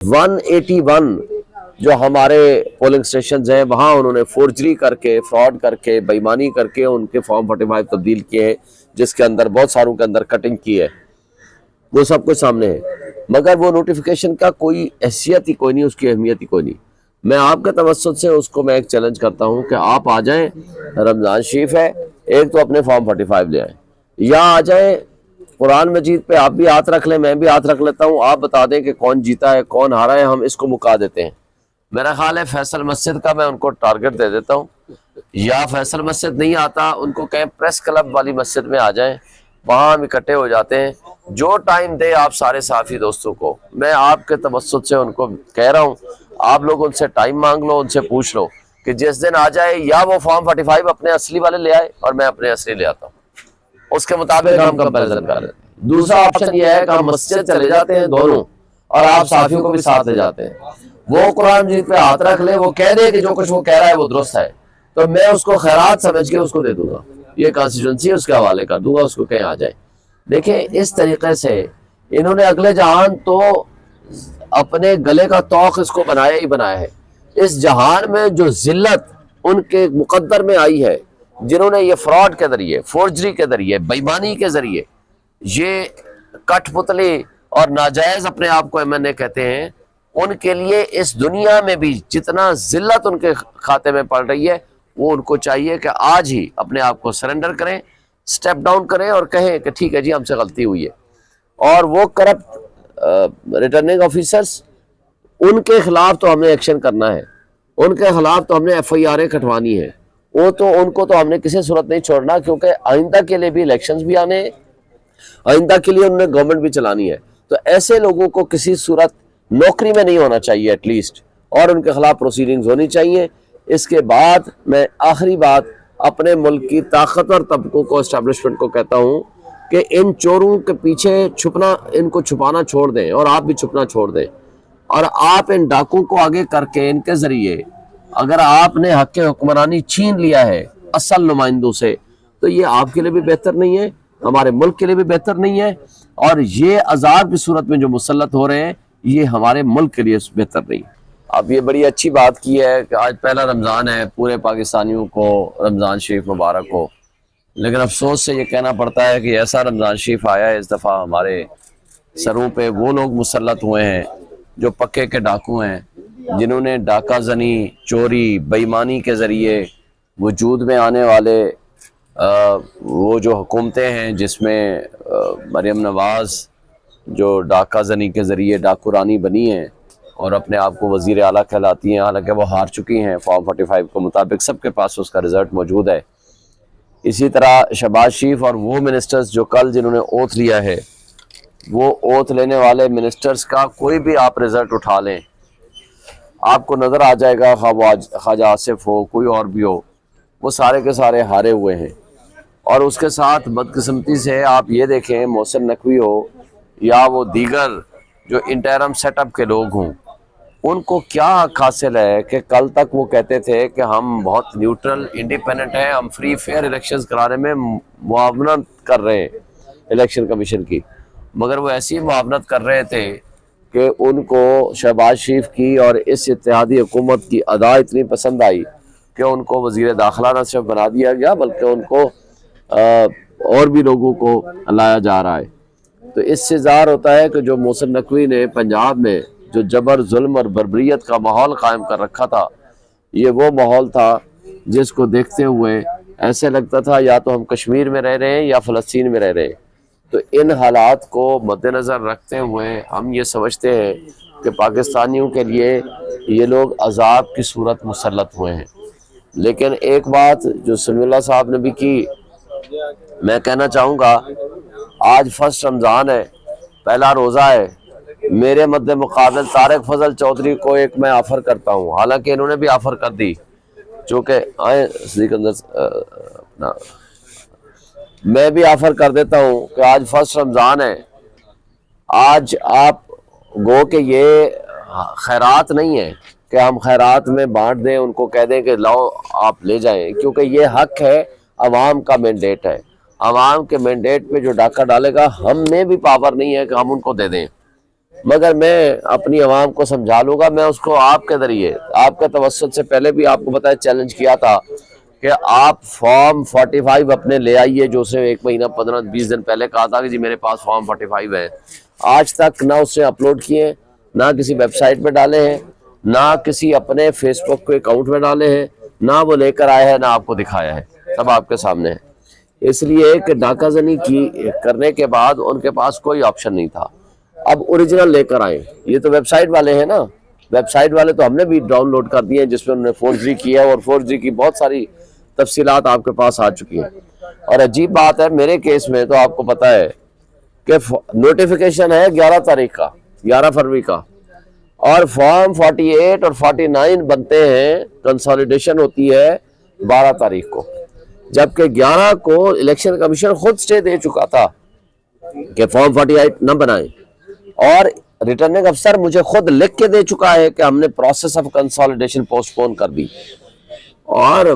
181 جو ہمارے polling stations ہیں وہاں انہوں نے فورجری کر کے، فراڈ کر کے، بےمانی کر کے ان کے فارم 45 تبدیل کیے ہیں، جس کے اندر بہت ساروں کے اندر کٹنگ کی ہے، وہ سب کچھ سامنے ہے۔ مگر وہ نوٹیفیکیشن کا کوئی حیثیت ہی کوئی نہیں، اس کی اہمیت ہی کوئی نہیں۔ میں آپ کے توسط سے اس کو میں ایک چیلنج کرتا ہوں کہ آپ آ جائیں، رمضان شریف ہے، ایک تو اپنے فارم 45 لے آئیں، یا آ جائیں قرآن مجید پہ آپ بھی ہاتھ رکھ لیں، میں بھی ہاتھ رکھ لیتا ہوں، آپ بتا دیں کہ کون جیتا ہے کون ہارا ہے، ہم اس کو مکا دیتے ہیں۔ میرا خیال ہے فیصل مسجد کا میں ان کو ٹارگٹ دے دیتا ہوں، یا فیصل مسجد نہیں آتا ان کو کہیں پریس کلب والی مسجد میں آ جائیں، وہاں ہم اکٹھے ہو جاتے ہیں۔ جو ٹائم دے آپ سارے صحافی دوستوں کو، میں آپ کے توسط سے ان کو کہہ رہا ہوں، آپ لوگ ان سے ٹائم مانگ لو، ان سے پوچھ لو کہ جس دن آ جائے یا وہ فارم 45 اپنے اصلی والے لے آئے اور میں اپنے اصلی لے آتا ہوں، اس کے مطابق ہم کمپیریزن کر لیتے ہیں۔ دوسرا آپشن یہ ہے کہ ہم مسجد چلے جاتے ہیں دونوں، اور آپ صحافیوں کو بھی ساتھ لے جاتے ہیں، وہ قرآن مجید پہ ہاتھ رکھ لے، وہ کہہ دے کہ جو کچھ وہ کہہ رہا ہے وہ درست ہے، تو میں اس کو خیرات سمجھ کے اس کو دے دوں گا، یہ کانسٹیٹوئنسی اس کے حوالے کر دوں گا، اس کو کہیں آ جائے۔ دیکھیں اس طریقے سے انہوں نے اگلے جہان تو اپنے گلے کا توق اس کو بنایا ہی بنایا ہے۔ اس جہان میں جو ذلت ان کے مقدر میں آئی ہے، جنہوں نے یہ فراڈ کے ذریعے، فورجری کے ذریعے، بےمانی کے ذریعے یہ کٹ پتلی اور ناجائز اپنے آپ کو MNA کہتے ہیں، ان کے لیے اس دنیا میں بھی جتنا ذلت ان کے کھاتے میں پڑ رہی ہے، وہ ان کو چاہیے کہ آج ہی اپنے آپ کو سرنڈر کریں، سٹیپ ڈاؤن کریں اور کہیں کہ ٹھیک ہے جی ہم سے غلطی ہوئی ہے۔ اور وہ کرپٹ ریٹرننگ آفیسرز، ان کے خلاف تو ہم نے ایکشن کرنا ہے، ان کے خلاف تو ہم نے FIR کٹوانی ہے، وہ تو ان کو تو ہم نے کسی صورت نہیں چھوڑنا، کیونکہ آئندہ کے لیے بھی الیکشنز بھی آنے ہیں، آئندہ کے لیے انہوں نے گورنمنٹ بھی چلانی ہے، تو ایسے لوگوں کو کسی صورت نوکری میں نہیں ہونا چاہیے ایٹ لیسٹ، اور ان کے خلاف پروسیڈنگز ہونی چاہیے۔ اس کے بعد میں آخری بات اپنے ملک کی طاقتور طبقوں کو، اسٹیبلشمنٹ کو کہتا ہوں کہ ان چوروں کے پیچھے چھپنا، ان کو چھپانا چھوڑ دیں، اور آپ بھی چھپنا چھوڑ دیں، اور آپ ان ڈاکوں کو آگے کر کے ان کے ذریعے اگر آپ نے حق حکمرانی چھین لیا ہے اصل نمائندوں سے، تو یہ آپ کے لیے بھی بہتر نہیں ہے، ہمارے ملک کے لیے بھی بہتر نہیں ہے، اور یہ عذاب کی صورت میں جو مسلط ہو رہے ہیں یہ ہمارے ملک کے لیے بہتر نہیں۔ اب یہ بڑی اچھی بات کی ہے کہ آج پہلا رمضان ہے، پورے پاکستانیوں کو رمضان شریف مبارک ہو، لیکن افسوس سے یہ کہنا پڑتا ہے کہ ایسا رمضان شریف آیا ہے اس دفعہ ہمارے سروں پہ وہ لوگ مسلط ہوئے ہیں جو پکے کے ڈاکو ہیں، جنہوں نے ڈاکہ زنی، چوری، بےایمانی کے ذریعے وجود میں آنے والے وہ جو حکومتیں ہیں، جس میں مریم نواز جو ڈاکہ زنی کے ذریعے ڈاکو رانی بنی ہیں اور اپنے آپ کو وزیر اعلیٰ کہلاتی ہیں، حالانکہ وہ ہار چکی ہیں فارم 45 کے مطابق، سب کے پاس اس کا رزلٹ موجود ہے۔ اسی طرح شہباز شریف اور وہ منسٹرز جو کل جنہوں نے اوتھ لیا ہے، وہ اوتھ لینے والے منسٹرز کا کوئی بھی آپ رزلٹ اٹھا لیں، آپ کو نظر آ جائے گا، خواجہ آصف ہو، کوئی اور بھی ہو، وہ سارے کے سارے ہارے ہوئے ہیں۔ اور اس کے ساتھ بدقسمتی سے آپ یہ دیکھیں محسن نقوی ہو یا وہ دیگر جو انٹرم سیٹ اپ کے لوگ ہوں، ان کو کیا حق حاصل ہے کہ کل تک وہ کہتے تھے کہ ہم بہت نیوٹرل انڈیپینڈنٹ ہیں، ہم فری فیئر الیکشنز کرانے میں معاونت کر رہے ہیں الیکشن کمیشن کی، مگر وہ ایسی معاونت کر رہے تھے کہ ان کو شہباز شریف کی اور اس اتحادی حکومت کی ادا اتنی پسند آئی کہ ان کو وزیر داخلہ نہ صرف بنا دیا گیا بلکہ ان کو اور بھی لوگوں کو لایا جا رہا ہے۔ تو اس سے ظاہر ہوتا ہے کہ جو محسن نقوی نے پنجاب میں جو جبر، ظلم اور بربریت کا ماحول قائم کر رکھا تھا، یہ وہ ماحول تھا جس کو دیکھتے ہوئے ایسے لگتا تھا یا تو ہم کشمیر میں رہ رہے ہیں یا فلسطین میں رہ رہے ہیں۔ تو ان حالات کو مد نظر رکھتے ہوئے ہم یہ سمجھتے ہیں کہ پاکستانیوں کے لیے یہ لوگ عذاب کی صورت مسلط ہوئے ہیں۔ لیکن ایک بات جو سمیع اللہ صاحب نے بھی کی، میں کہنا چاہوں گا، آج فرسٹ رمضان ہے، پہلا روزہ ہے، میرے مد مقابل طارق فضل چودھری کو ایک میں آفر کرتا ہوں، حالانکہ انہوں نے بھی آفر کر دی، چونکہ آئیں صدیق اپنا میں بھی آفر کر دیتا ہوں کہ آج فرسٹ رمضان ہے، آج آپ گو کہ یہ خیرات نہیں ہے کہ ہم خیرات میں بانٹ دیں، ان کو کہہ دیں کہ لاؤ آپ لے جائیں، کیونکہ یہ حق ہے، عوام کا مینڈیٹ ہے، عوام کے مینڈیٹ پہ جو ڈاکہ ڈالے گا، ہم میں بھی پاور نہیں ہے کہ ہم ان کو دے دیں۔ مگر میں اپنی عوام کو سمجھا لوں گا، میں اس کو آپ کے ذریعے، آپ کے توسط سے پہلے بھی آپ کو بتایا چیلنج کیا تھا کہ آپ فارم 45 اپنے لے آئیے، جو اسے 1 مہینہ 15-20 دن پہلے کہا تھا کہ جی میرے پاس فارم 45 ہے، آج تک نہ اس نے اپلوڈ کیے، نہ کسی ویب سائٹ پہ ڈالے ہیں، نہ کسی اپنے فیس بک کے اکاؤنٹ میں ڈالے ہیں، نہ وہ لے کر آئے ہیں، نہ آپ کو دکھایا ہے، سب آپ کے سامنے ہے۔ اس لیے کہ ڈاکہ زنی کی کرنے کے بعد ان کے پاس کوئی آپشن نہیں تھا، اب اوریجنل لے کر آئیں۔ یہ تو ویب سائٹ والے ہیں نا، ویب سائٹ والے تو ہم نے بھی ڈاؤن لوڈ کر دیے ہیں جس میں انہوں نے فورجری کیا ہے، اور فورجری کی بہت ساری تفصیلات آپ کے پاس آ چکی ہیں۔ اور عجیب بات ہے میرے کیس میں تو آپ کو پتہ ہے کہ نوٹیفیکیشن ہے 11 تاریخ کا، 11 فروری کا، اور فارم 48 اور 49 بنتے ہیں، کنسالیڈیشن ہوتی ہے 12 تاریخ کو، جبکہ 11 کو الیکشن کمیشن خود سٹے دے چکا تھا کہ فارم 48 نہ بنائیں، اور ریٹرننگ افسر مجھے خود لکھ کے دے چکا ہے کہ ہم نے پروسیس آف کنسالیڈیشن پوسٹ پون کر دی، اور